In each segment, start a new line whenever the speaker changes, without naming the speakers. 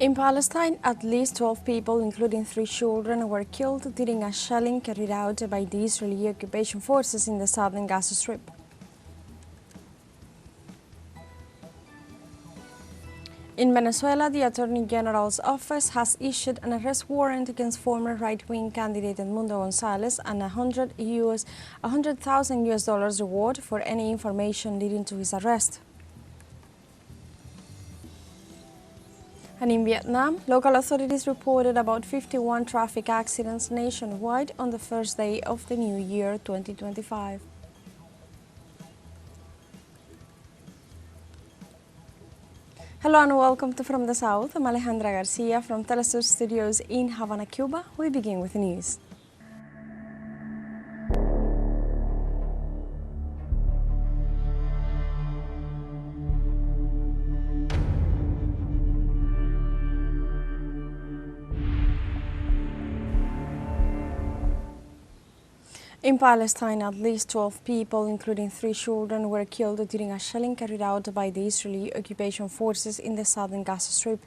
In Palestine, at least 12 people, including 3 children, were killed during a shelling carried out by the Israeli occupation forces in the southern Gaza Strip. In Venezuela, the Attorney General's office has issued an arrest warrant against former right-wing candidate Edmundo Gonzalez and $100,000 reward for any information leading to his arrest. And in Vietnam, local authorities reported about 51 traffic accidents nationwide on the first day of the new year 2025. Hello and welcome to From the South. I'm Alejandra Garcia from teleSUR studios in Havana, Cuba. We begin with the news. In Palestine, at least 12 people, including 3 children, were killed during a shelling carried out by the Israeli occupation forces in the southern Gaza Strip.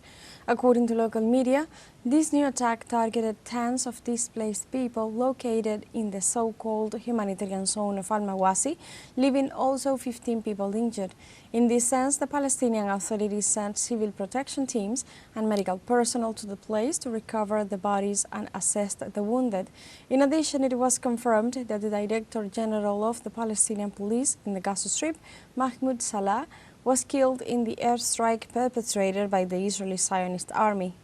According to local media, this new attack targeted tens of displaced people located in the so-called humanitarian zone of Al-Mawasi, leaving also 15 people injured. In this sense, the Palestinian authorities sent civil protection teams and medical personnel to the place to recover the bodies and assess the wounded. In addition, it was confirmed that the Director General of the Palestinian Police in the Gaza Strip, Mahmoud Salah, was killed in the airstrike perpetrated by the Israeli Zionist army.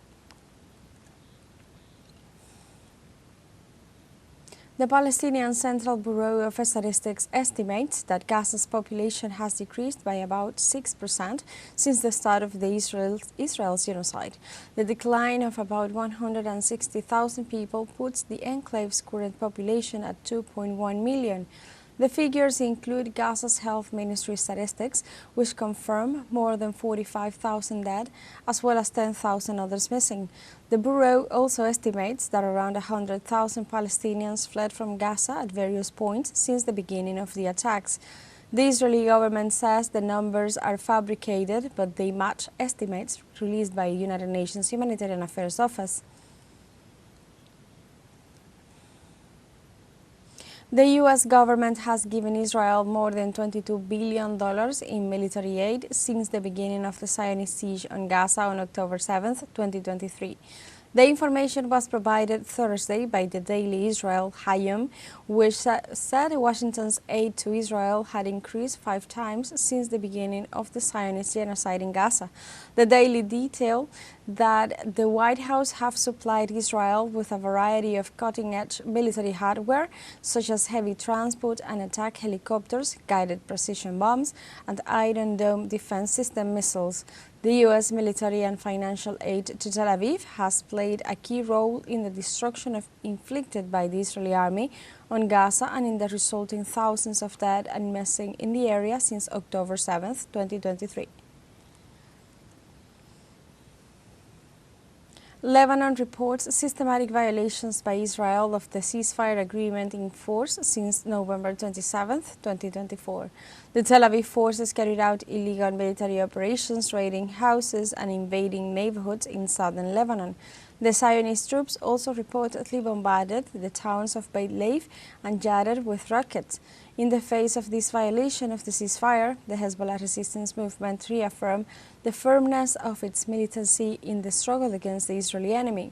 The Palestinian Central Bureau of Statistics estimates that Gaza's population has decreased by about 6% since the start of the Israel's genocide. The decline of about 160,000 people puts the enclave's current population at 2.1 million. The figures include Gaza's Health Ministry statistics, which confirm more than 45,000 dead, as well as 10,000 others missing. The Bureau also estimates that around 100,000 Palestinians fled from Gaza at various points since the beginning of the attacks. The Israeli government says the numbers are fabricated, but they match estimates released by the United Nations Humanitarian Affairs Office. The U.S. government has given Israel more than $22 billion in military aid since the beginning of the Zionist siege on Gaza on October 7, 2023. The information was provided Thursday by the Daily Israel Hayom, which said Washington's aid to Israel had increased 5 times since the beginning of the Zionist genocide in Gaza. The Daily detailed that the White House have supplied Israel with a variety of cutting-edge military hardware, such as heavy transport and attack helicopters, guided precision bombs, and Iron Dome defense system missiles. The U.S. military and financial aid to Tel Aviv has played a key role in the destruction inflicted by the Israeli army on Gaza and in the resulting thousands of dead and missing in the area since October 7, 2023. Lebanon reports systematic violations by Israel of the ceasefire agreement in force since November 27, 2024. The Tel Aviv forces carried out illegal military operations, raiding houses and invading neighborhoods in southern Lebanon. The Zionist troops also reportedly bombarded the towns of Beit Lev and Jared with rockets. In the face of this violation of the ceasefire, the Hezbollah resistance movement reaffirmed the firmness of its militancy in the struggle against the Israeli enemy.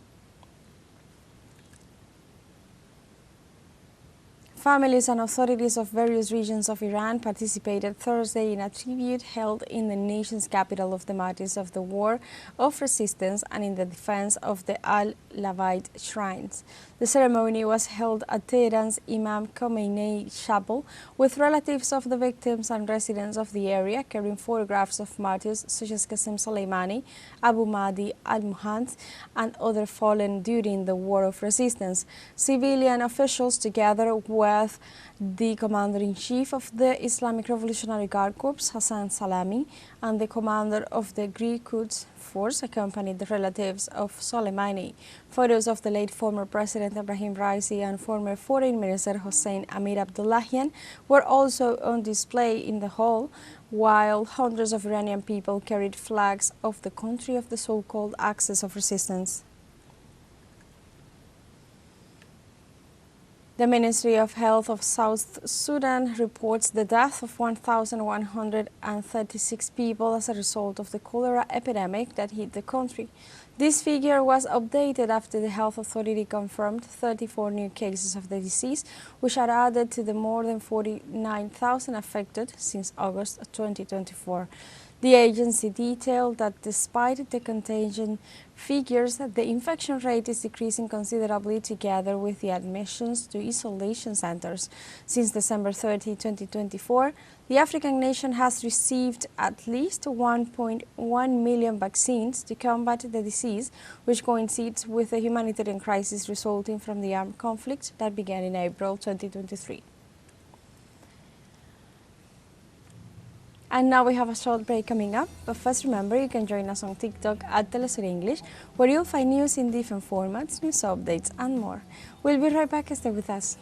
Families and authorities of various regions of Iran participated Thursday in a tribute held in the nation's capital of the martyrs of the war of resistance and in the defense of the Al-Lavite shrines. The ceremony was held at Tehran's Imam Khomeini Chapel, with relatives of the victims and residents of the area carrying photographs of martyrs such as Qasem Soleimani, Abu Mahdi al-Muhannad, and other fallen during the war of resistance. Civilian officials, together with death the Commander-in-Chief of the Islamic Revolutionary Guard Corps, Hassan Salami, and the commander of the Greek Quds Force accompanied the relatives of Soleimani. Photos of the late former President Ibrahim Raisi and former Foreign Minister Hossein Amir Abdullahian were also on display in the hall, while hundreds of Iranian people carried flags of the country of the so-called Axis of Resistance. The Ministry of Health of South Sudan reports the death of 1,136 people as a result of the cholera epidemic that hit the country. This figure was updated after the health authority confirmed 34 new cases of the disease, which are added to the more than 49,000 affected since August 2024. The agency detailed that despite the contagion figures, the infection rate is decreasing considerably together with the admissions to isolation centers. Since December 30, 2024, the African nation has received at least 1.1 million vaccines to combat the disease, which coincides with the humanitarian crisis resulting from the armed conflict that began in April 2023. And now we have a short break coming up, but first remember you can join us on TikTok at teleSUR English, where you'll find news in different formats, news updates and more. We'll be right back, stay with us.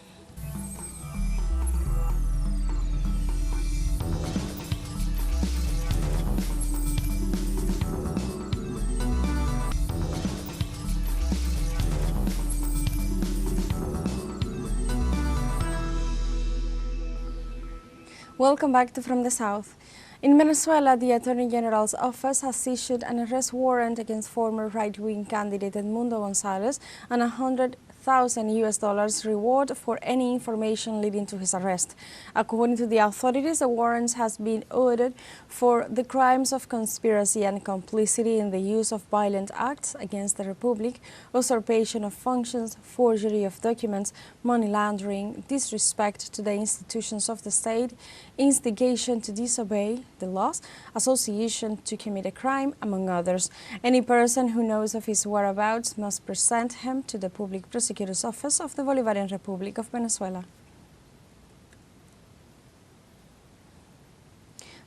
Welcome back to From the South. In Venezuela, the Attorney General's office has issued an arrest warrant against former right-wing candidate Edmundo Gonzalez and $100,000 reward for any information leading to his arrest. According to the authorities, the warrant has been ordered for the crimes of conspiracy and complicity in the use of violent acts against the Republic, usurpation of functions, forgery of documents, money laundering, disrespect to the institutions of the state, instigation to disobey the laws, association to commit a crime, among others. Any person who knows of his whereabouts must present him to the Public Prosecutor's Office of the Bolivarian Republic of Venezuela.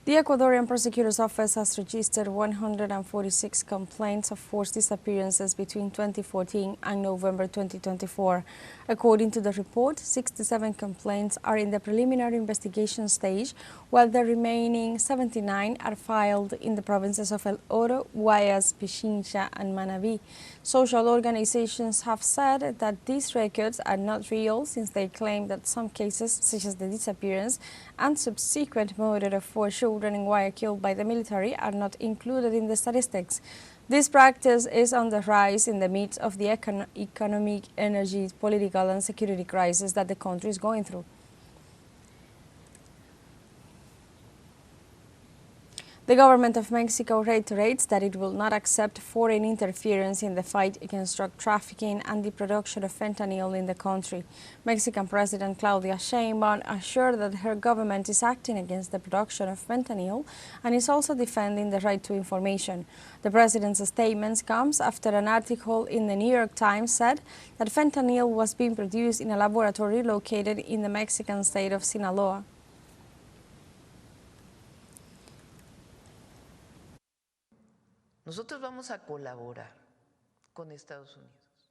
The Ecuadorian Prosecutor's Office has registered 146 complaints of forced disappearances between 2014 and November 2024. According to the report, 67 complaints are in the preliminary investigation stage, while the remaining 79 are filed in the provinces of El Oro, Guayas, Pichincha, and Manabí. Social organizations have said that these records are not real, since they claim that some cases, such as the disappearance and subsequent murder of 4 children in Guayaquil by the military, are not included in the statistics. This practice is on the rise in the midst of the economic, energy, political and security crisis that the country is going through. The government of Mexico reiterates that it will not accept foreign interference in the fight against drug trafficking and the production of fentanyl in the country. Mexican President Claudia Sheinbaum assured that her government is acting against the production of fentanyl and is also defending the right to information. The president's statements comes after an article in the New York Times said that fentanyl was being produced in a laboratory located in the Mexican state of Sinaloa.
Nosotros vamos a colaborar con Estados Unidos.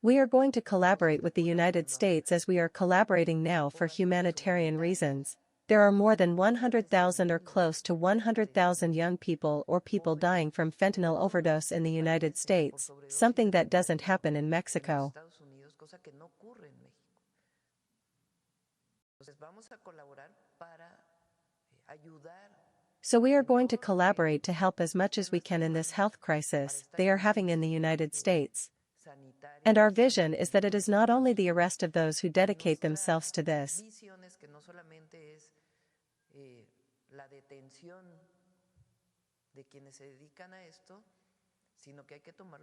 We are going to collaborate with the United States as we are collaborating now for humanitarian reasons. There are more than 100,000 or close to 100,000 young people or people dying from fentanyl overdose in the United States, something that doesn't happen in Mexico. So we are going to collaborate to help as much as we can in this health crisis they are having in the United States. And our vision is that it is not only the arrest of those who dedicate themselves to this,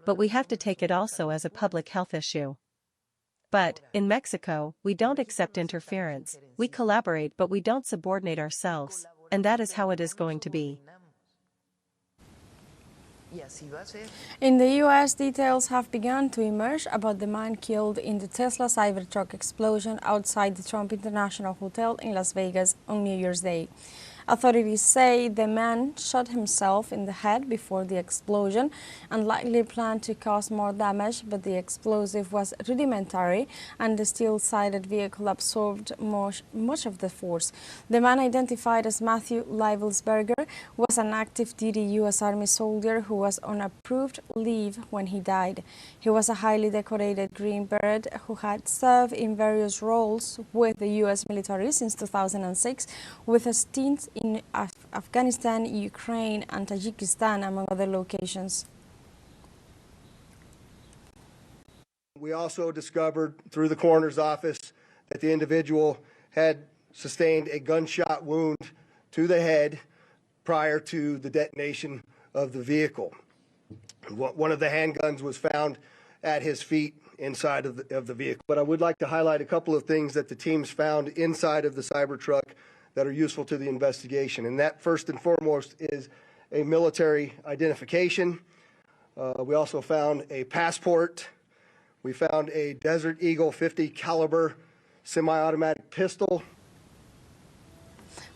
but we have to take it also as a public health issue. But, in Mexico, we don't accept interference, we collaborate but we don't subordinate ourselves. And that is how it is going to be.
Y así va a ser.
In the U.S., details have begun to emerge about the man killed in the Tesla Cybertruck explosion outside the Trump International Hotel in Las Vegas on New Year's Day. Authorities say the man shot himself in the head before the explosion and likely planned to cause more damage, but the explosive was rudimentary and the steel-sided vehicle absorbed much of the force. The man, identified as Matthew Livelsberger, was an active-duty U.S. Army soldier who was on approved leave when he died. He was a highly decorated Green Beret who had served in various roles with the U.S. military since 2006, with a stint in Afghanistan, Ukraine, and Tajikistan, among other locations.
We also discovered through the coroner's office that the individual had sustained a gunshot wound to the head prior to the detonation of the vehicle. One of the handguns was found at his feet inside of the vehicle. But I would like to highlight a couple of things that the teams found inside of the Cybertruck that are useful to the investigation. And that, first and foremost, is a military identification. We also found a passport. We found a Desert Eagle 50 caliber semi-automatic pistol.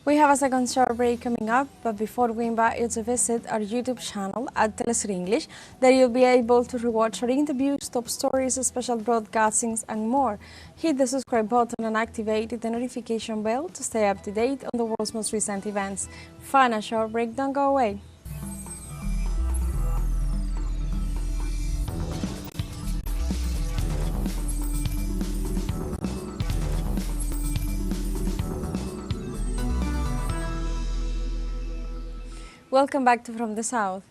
We have a second short break coming up, but before we invite you to visit our YouTube channel at teleSUR English, there you'll be able to rewatch our interviews, top stories, special broadcastings, and more. Hit the subscribe button and activate the notification bell to stay up to date on the world's most recent events. Find a short break, don't go away. Welcome back to From the South.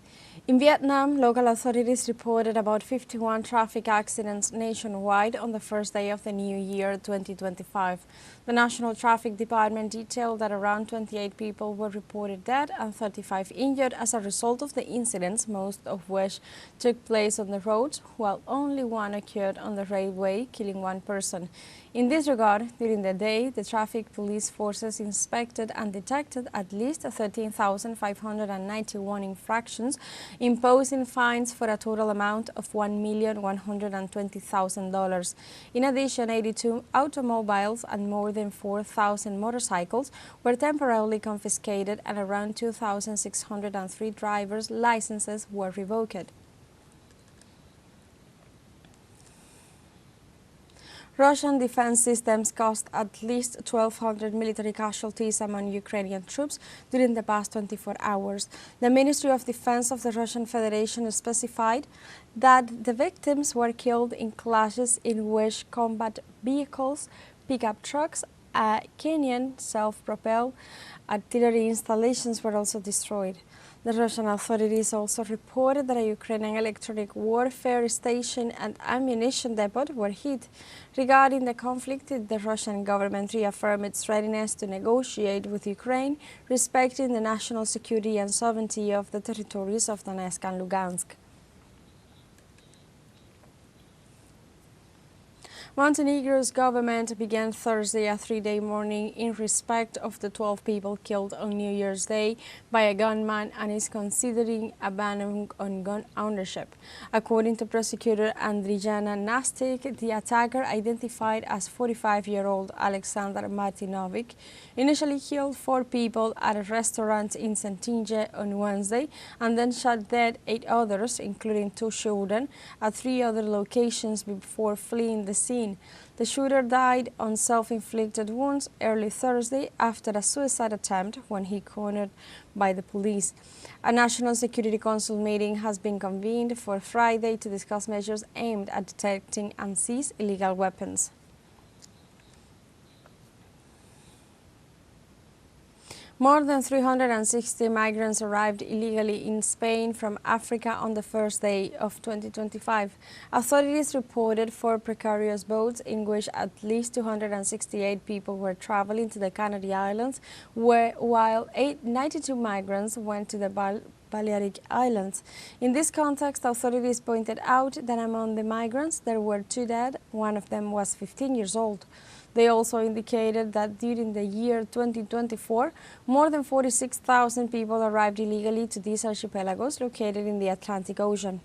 In Vietnam, local authorities reported about 51 traffic accidents nationwide on the first day of the new year 2025. The National Traffic Department detailed that around 28 people were reported dead and 35 injured as a result of the incidents, most of which took place on the roads, while only one occurred on the railway, killing one person. In this regard, during the day, the traffic police forces inspected and detected at least 13,591 infractions, imposing fines for a total amount of $1,120,000. In addition, 82 automobiles and more than 4,000 motorcycles were temporarily confiscated, and around 2,603 drivers' licenses were revoked. Russian defense systems caused at least 1,200 military casualties among Ukrainian troops during the past 24 hours. The Ministry of Defense of the Russian Federation specified that the victims were killed in clashes in which combat vehicles, pickup trucks, Kenyan self-propelled artillery installations were also destroyed. The Russian authorities also reported that a Ukrainian electronic warfare station and ammunition depot were hit. Regarding the conflict, the Russian government reaffirmed its readiness to negotiate with Ukraine, respecting the national security and sovereignty of the territories of Donetsk and Lugansk. Montenegro's government began Thursday a three-day mourning in respect of the 12 people killed on New Year's Day by a gunman and is considering a ban on gun ownership. According to prosecutor Andrijana Nastic, the attacker, identified as 45-year-old Alexander Martinovic, initially killed 4 people at a restaurant in Sentinje on Wednesday and then shot dead 8 others, including 2 children, at 3 other locations before fleeing the scene. The shooter died on self-inflicted wounds early Thursday after a suicide attempt when he cornered by the police. A National Security Council meeting has been convened for Friday to discuss measures aimed at detecting and seize illegal weapons. More than 360 migrants arrived illegally in Spain from Africa on the first day of 2025. Authorities reported 4 precarious boats in which at least 268 people were traveling to the Canary Islands, while 92 migrants went to the Balearic Islands. In this context, authorities pointed out that among the migrants there were 2 dead. One of them was 15 years old. They also indicated that during the year 2024, more than 46,000 people arrived illegally to these archipelagos located in the Atlantic Ocean.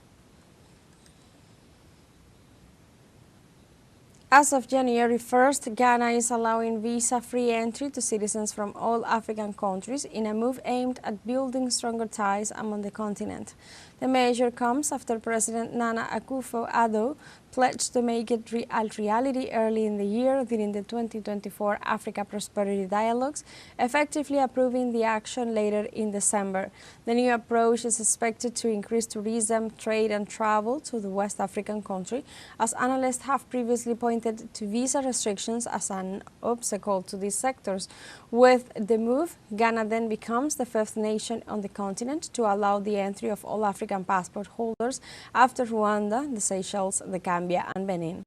As of January 1st, Ghana is allowing visa-free entry to citizens from all African countries in a move aimed at building stronger ties among the continent. The measure comes after President Nana Akufo-Addo pledged to make it a reality early in the year during the 2024 Africa Prosperity Dialogues, effectively approving the action later in December. The new approach is expected to increase tourism, trade and travel to the West African country, as analysts have previously pointed to visa restrictions as an obstacle to these sectors. With the move, Ghana then becomes the fifth nation on the continent to allow the entry of all African passport holders after Rwanda, the Seychelles, the Gambia and Benin.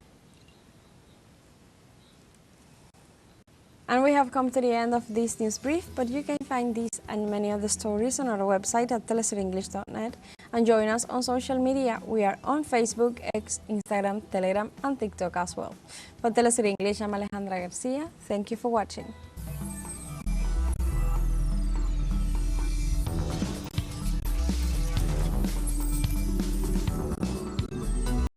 And we have come to the end of this news brief, but you can find these and many other stories on our website at telesurenglish.net and join us on social media. We are on Facebook, X, Instagram, Telegram and TikTok as well. For Telesur English, I'm Alejandra Garcia. Thank you for watching.